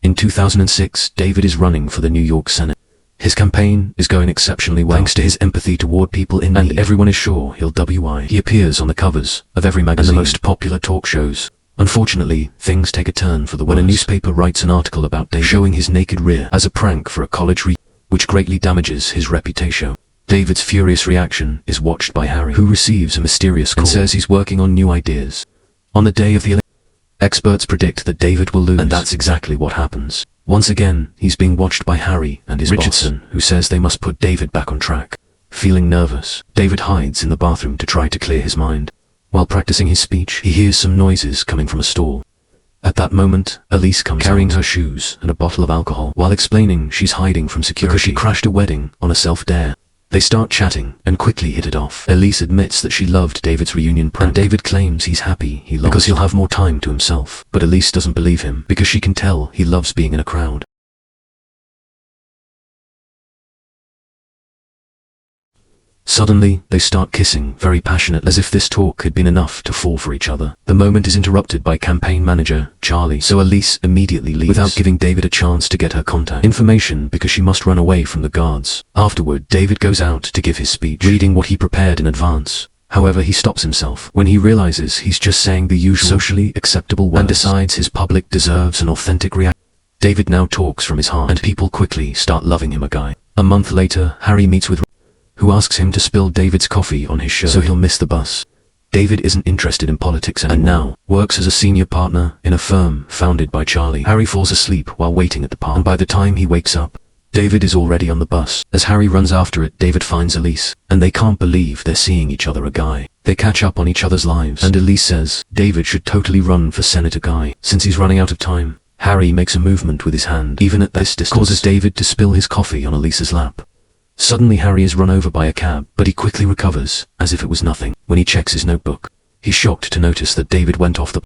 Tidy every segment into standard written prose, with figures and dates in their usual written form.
In 2006, David is running for the New York Senate. His campaign is going exceptionally well thanks to his empathy toward people in need, and everyone is sure he'll win. He appears on the covers of every magazine and the most popular talk shows. Unfortunately, things take a turn for the worse when a newspaper writes an article about David showing his naked rear as a prank for a college which greatly damages his reputation. David's furious reaction is watched by Harry, who receives a mysterious call and says he's working on new ideas. On the day of the election, experts predict that David will lose, and that's exactly what happens. Once again, he's being watched by Harry and his Richardson, boss, who says they must put David back on track. Feeling nervous, David hides in the bathroom to try to clear his mind. While practicing his speech, he hears some noises coming from a stall. At that moment, Elise comes carrying her shoes and a bottle of alcohol, while explaining she's hiding from security because she crashed a wedding on a self-dare. They start chatting and quickly hit it off. Elise admits that she loved David's reunion prank, and David claims he's happy he lost because he'll have more time to himself. But Elise doesn't believe him because she can tell he loves being in a crowd. Suddenly, they start kissing very passionately, as if this talk had been enough to fall for each other. The moment is interrupted by campaign manager Charlie, so Elise immediately leaves without giving David a chance to get her contact information because she must run away from the guards. Afterward, David goes out to give his speech, reading what he prepared in advance. However, he stops himself when he realizes he's just saying the usual socially acceptable words and decides his public deserves an authentic reaction. David now talks from his heart, and people quickly start loving him a guy. A month later, Harry meets with who asks him to spill David's coffee on his shirt so he'll miss the bus. David isn't interested in politics anymore and now works as a senior partner in a firm founded by Charlie. Harry falls asleep while waiting at the park, and by the time he wakes up, David is already on the bus. As Harry runs after it, David finds Elise, and they can't believe they're seeing each other a guy. They catch up on each other's lives, and Elise says David should totally run for Senator Guy. Since he's running out of time, Harry makes a movement with his hand, even at this distance, causes David to spill his coffee on Elise's lap. Suddenly Harry is run over by a cab, but he quickly recovers, as if it was nothing. When he checks his notebook, he's shocked to notice that David went off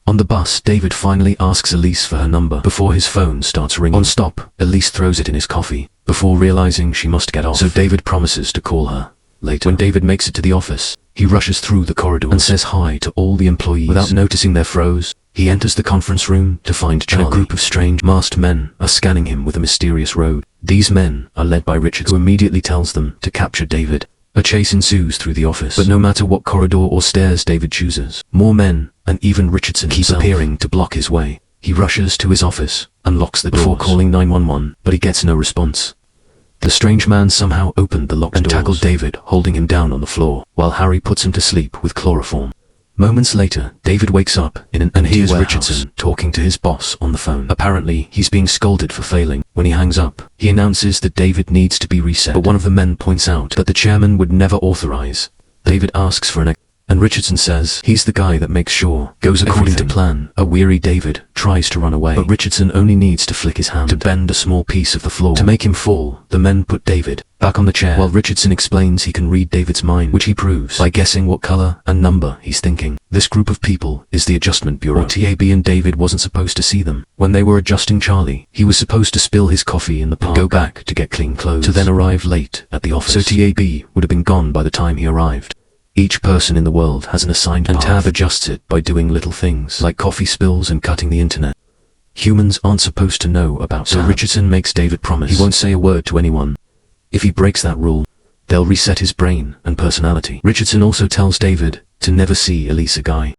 on the bus. David finally asks Elise for her number before his phone starts ringing. On stop, Elise throws it in his coffee, before realizing she must get off. So David promises to call her later. When David makes it to the office, he rushes through the corridors and says hi to all the employees. Without noticing their froze, he enters the conference room to find Charlie, and a group of strange masked men are scanning him with a mysterious road. These men are led by Richard, who immediately tells them to capture David. A chase ensues through the office, but no matter what corridor or stairs David chooses, more men, and even Richardson keep appearing to block his way. He rushes to his office and locks the doors before calling 911, but he gets no response. The strange man somehow opened the locked doors and tackled David, holding him down on the floor, while Harry puts him to sleep with chloroform. Moments later, David wakes up in an empty warehouse, Richardson talking to his boss on the phone. Apparently, he's being scolded for failing. When he hangs up, he announces that David needs to be reset, but one of the men points out that the chairman would never authorize. David asks for an and Richardson says he's the guy that makes sure goes according to plan. A weary David tries to run away, but Richardson only needs to flick his hand to bend a small piece of the floor. To make him fall, the men put David back on the chair, while Richardson explains he can read David's mind, which he proves by guessing what color and number he's thinking. This group of people is the Adjustment Bureau, or TAB, and David wasn't supposed to see them. When they were adjusting Charlie, he was supposed to spill his coffee in the park and go back to get clean clothes, to then arrive late at the office. So TAB would have been gone by the time he arrived. Each person in the world has an assigned path, and Tab adjusts it by doing little things like coffee spills and cutting the internet. Humans aren't supposed to know about Tab, so Richardson makes David promise he won't say a word to anyone. If he breaks that rule, they'll reset his brain and personality. Richardson also tells David to never see Elise Guy.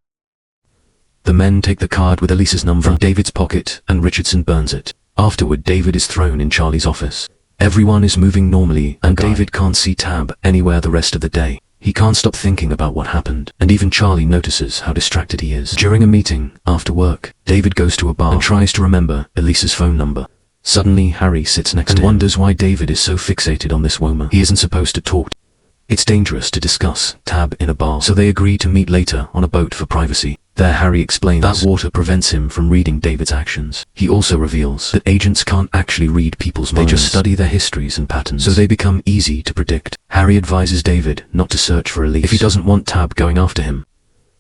The men take the card with Elise's number from David's pocket, and Richardson burns it. Afterward, David is thrown in Charlie's office. Everyone is moving normally, and David can't see Tab anywhere the rest of the day. He can't stop thinking about what happened, and even Charlie notices how distracted he is. During a meeting, after work, David goes to a bar and tries to remember Elise's phone number. Suddenly, Harry sits next to him and wonders why David is so fixated on this woman he isn't supposed to talk to. It's dangerous to discuss Tab in a bar, so they agree to meet later on a boat for privacy. There, Harry explains that water prevents him from reading David's actions. He also reveals that agents can't actually read people's minds. They just study their histories and patterns, so they become easy to predict. Harry advises David not to search for Elise if he doesn't want Tab going after him.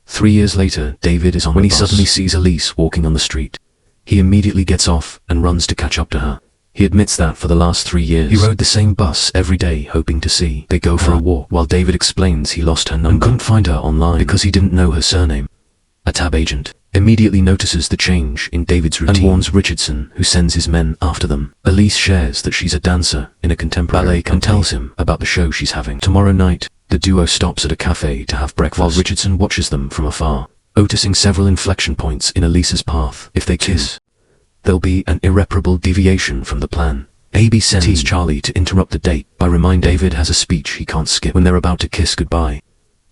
3 years later, David is on when he suddenly sees Elise walking on the street. He immediately gets off and runs to catch up to her. He admits that for the last 3 years, he rode the same bus every day hoping to see. They go for a walk, while David explains he lost her number and couldn't find her online because he didn't know her surname. A Tab agent immediately notices the change in David's routine and warns Richardson, who sends his men after them. Elise shares that she's a dancer in a contemporary ballet company and tells him about the show she's having. Tomorrow night, the duo stops at a cafe to have breakfast while Richardson watches them from afar, noticing several inflection points in Elise's path. If they kiss, there'll be an irreparable deviation from the plan. AB sends Charlie to interrupt the date by reminding David has a speech he can't skip when they're about to kiss goodbye.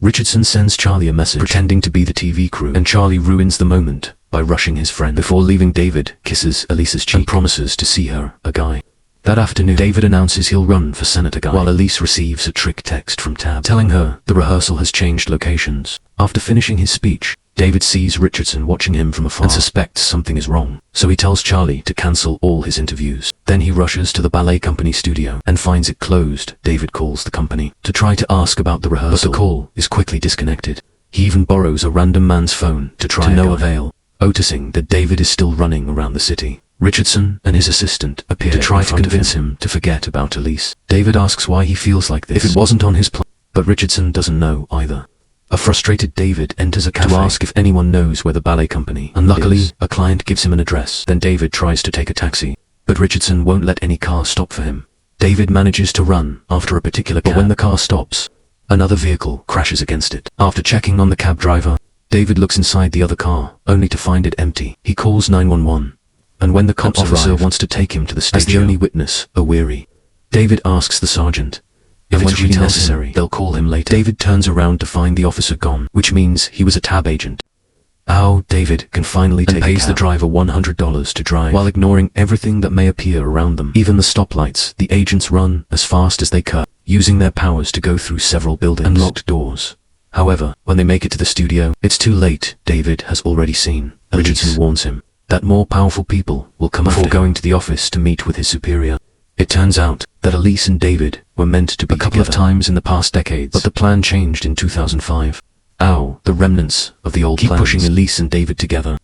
Richardson sends Charlie a message pretending to be the TV crew, and Charlie ruins the moment by rushing his friend. Before leaving, David kisses Elise's cheek and promises to see her, a guy. That afternoon, David announces he'll run for Senator Guy, while Elise receives a trick text from Tab telling her the rehearsal has changed locations. After finishing his speech, David sees Richardson watching him from afar and suspects something is wrong, so he tells Charlie to cancel all his interviews. Then he rushes to the ballet company studio and finds it closed. David calls the company to try to ask about the rehearsal, but the call is quickly disconnected. He even borrows a random man's phone to try to no avail. Noticing that David is still running around the city, Richardson and his assistant appear to try to convince him to forget about Elise. David asks why he feels like this, if it wasn't on his plan, but Richardson doesn't know either. A frustrated David enters a cafe to ask if anyone knows where the ballet company is. Luckily, a client gives him an address. Then David tries to take a taxi, but Richardson won't let any car stop for him. David manages to run after a particular cab, but when the car stops, another vehicle crashes against it. After checking on the cab driver, David looks inside the other car, only to find it empty. He calls 911, and when the cop officer wants to take him to the station as the only witness, are weary. David asks the sergeant if it's really necessary, they'll call him later. David turns around to find the officer gone, which means he was a Tab agent. David can finally take a cab and pays the driver $100 to drive, while ignoring everything that may appear around them. Even the stoplights, the agents run as fast as they can, using their powers to go through several buildings and locked doors. However, when they make it to the studio, it's too late. David has already seen. Richardson warns him that more powerful people will come before going to the office to meet with his superior. It turns out that Elise and David were meant to be a couple of times in the past decades, but the plan changed in 2005. The remnants of the old plans keep pushing Elise and David together.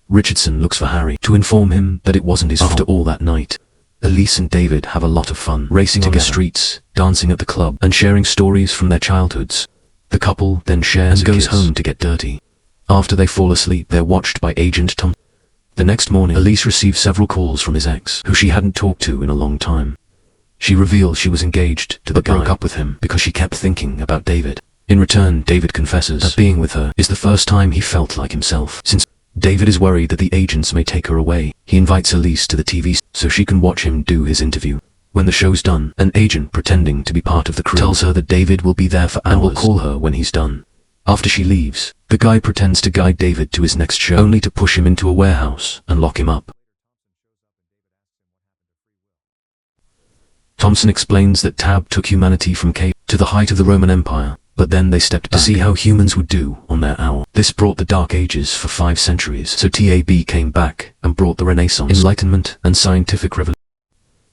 Richardson looks for Harry to inform him that it wasn't his fault. After all that night, Elise and David have a lot of fun, racing together on the streets, dancing at the club, and sharing stories from their childhoods. The couple then shares and goes home to get dirty. After they fall asleep, they're watched by Agent Tom. The next morning, Elise receives several calls from his ex, who she hadn't talked to in a long time. She reveals she was engaged to the guy, but broke up with him because she kept thinking about David. In return, David confesses that being with her is the first time he felt like himself. Since David is worried that the agents may take her away, he invites Elise to the TV so she can watch him do his interview. When the show's done, an agent pretending to be part of the crew tells her that David will be there for hours and will call her when he's done. After she leaves, the guy pretends to guide David to his next show, only to push him into a warehouse and lock him up. Thompson explains that Tab took humanity from cave to the height of the Roman Empire, but then they stepped back to see how humans would do on their hour. This brought the Dark Ages for 5 centuries, so TAB came back and brought the Renaissance, Enlightenment, and Scientific Revolution.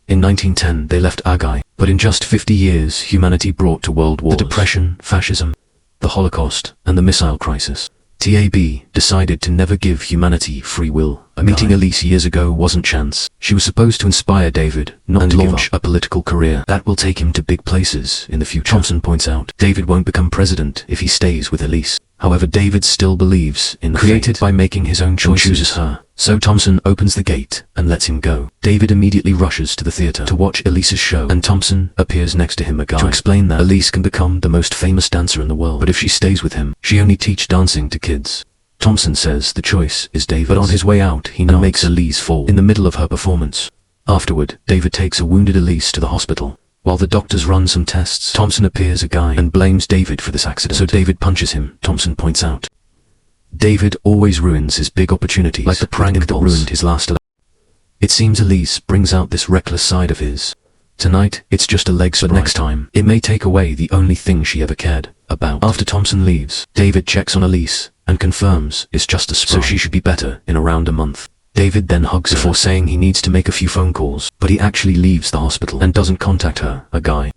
In 1910, they left Agai, but in just 50 years, humanity brought to world wars, the Depression, fascism, the Holocaust, and the missile crisis. TAB decided to never give humanity free will. Meeting Elise years ago wasn't chance. She was supposed to inspire David, not to launch a political career that will take him to big places in the future. Thompson points out, David won't become president if he stays with Elise. However, David still believes in created by making his own choices, and chooses her. So Thompson opens the gate and lets him go. David immediately rushes to the theater to watch Elise's show, and Thompson appears next to him a guy to explain that Elise can become the most famous dancer in the world, but if she stays with him, she only teach dancing to kids. Thompson says the choice is David's, but on his way out, he makes Elise fall in the middle of her performance. Afterward, David takes a wounded Elise to the hospital. While the doctors run some tests, Thompson appears a guy and blames David for this accident, so David punches him. Thompson points out, David always ruins his big opportunities, like the prank that ruined his last election. It seems Elise brings out this reckless side of his. Tonight, it's just a leg sprite, but next time, it may take away the only thing she ever cared about. After Thompson leaves, David checks on Elise and confirms it's just a sprite, so she should be better in around a month. David then hugs her before saying he needs to make a few phone calls, but he actually leaves the hospital and doesn't contact her, a guy.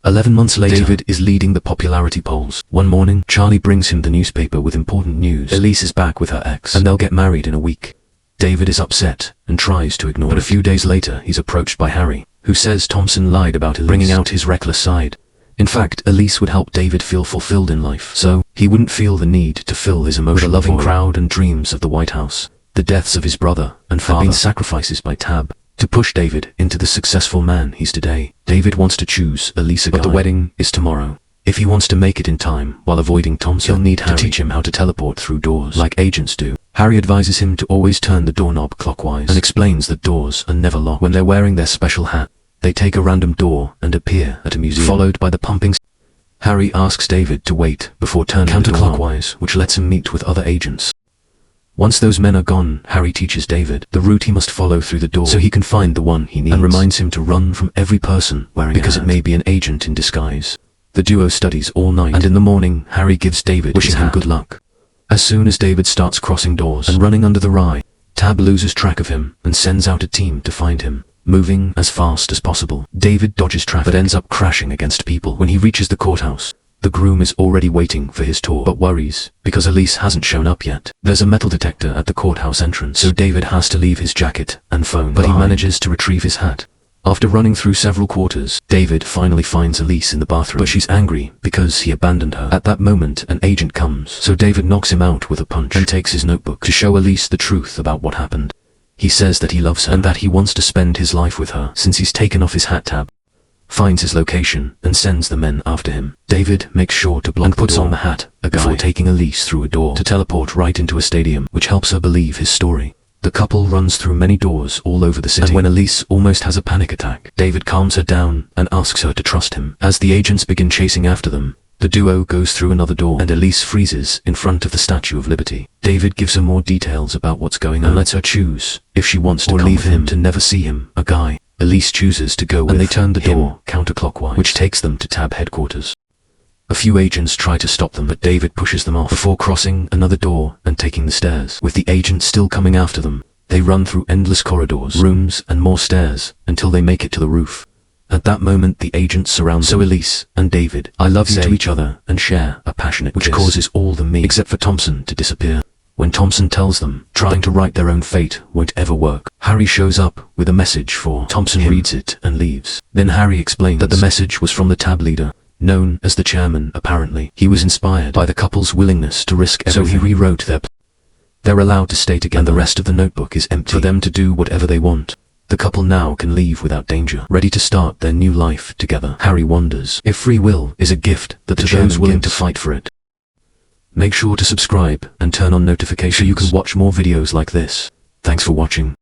11 months later, David is leading the popularity polls. One morning, Charlie brings him the newspaper with important news. Elise is back with her ex, and they'll get married in a week. David is upset and tries to ignore it, but a few days later, he's approached by Harry, who says Thompson lied about Elise, bringing out his reckless side. In fact, Elise would help David feel fulfilled in life, so he wouldn't feel the need to fill his emotional with a loving crowd and dreams of the White House. The deaths of his brother and father had been sacrifices by Tab to push David into the successful man he's today. David wants to choose Elise, but the wedding is tomorrow. If he wants to make it in time while avoiding Thompson, he'll need Harry to teach him how to teleport through doors like agents do. Harry advises him to always turn the doorknob clockwise and explains that doors are never locked. When they're wearing their special hat, they take a random door and appear at a museum, followed by the pumping. Harry asks David to wait before turning counterclockwise, which lets him meet with other agents. Once those men are gone, Harry teaches David the route he must follow through the door so he can find the one he needs, and reminds him to run from every person wearing a hat, because it may be an agent in disguise. The duo studies all night, and in the morning, Harry gives David wishing him good luck. As soon as David starts crossing doors and running under the rye, Tab loses track of him and sends out a team to find him, moving as fast as possible. David dodges traffic but ends up crashing against people. When he reaches the courthouse, the groom is already waiting for his tour, but worries because Elise hasn't shown up yet. There's a metal detector at the courthouse entrance, so David has to leave his jacket and phone, but he manages to retrieve his hat. After running through several quarters, David finally finds Elise in the bathroom, but she's angry because he abandoned her. At that moment, an agent comes, so David knocks him out with a punch and takes his notebook to show Elise the truth about what happened. He says that he loves her and that he wants to spend his life with her since he's taken off his hat. Tab finds his location and sends the men after him. David makes sure to block and puts on the hat before taking Elise through a door to teleport right into a stadium, which helps her believe his story. The couple runs through many doors all over the city, and when Elise almost has a panic attack, David calms her down and asks her to trust him. As the agents begin chasing after them, the duo goes through another door and Elise freezes in front of the Statue of Liberty. David gives her more details about what's going on and lets her choose if she wants to leave him to never see him, a guy Elise chooses to go with, and they turn the door counterclockwise, which takes them to Tab headquarters. A few agents try to stop them, but David pushes them off before crossing another door and taking the stairs. With the agents still coming after them, they run through endless corridors, rooms, and more stairs until they make it to the roof. At that moment, the agents surround them. So Elise and David "I love you" to each other and share a passionate kiss, which causes all the me except for Thompson to disappear. When Thompson tells them trying to write their own fate won't ever work, Harry shows up with a message for Thompson, reads it and leaves. Then Harry explains that the message was from the Tab leader, known as the chairman. Apparently, he was inspired by the couple's willingness to risk everything, so he rewrote their plan. They're allowed to stay together, and the rest of the notebook is empty for them to do whatever they want. The couple now can leave without danger, ready to start their new life together. Harry wonders if free will is a gift that to those willing to fight for it. Make sure to subscribe and turn on notifications so you can watch more videos like this. Thanks for watching.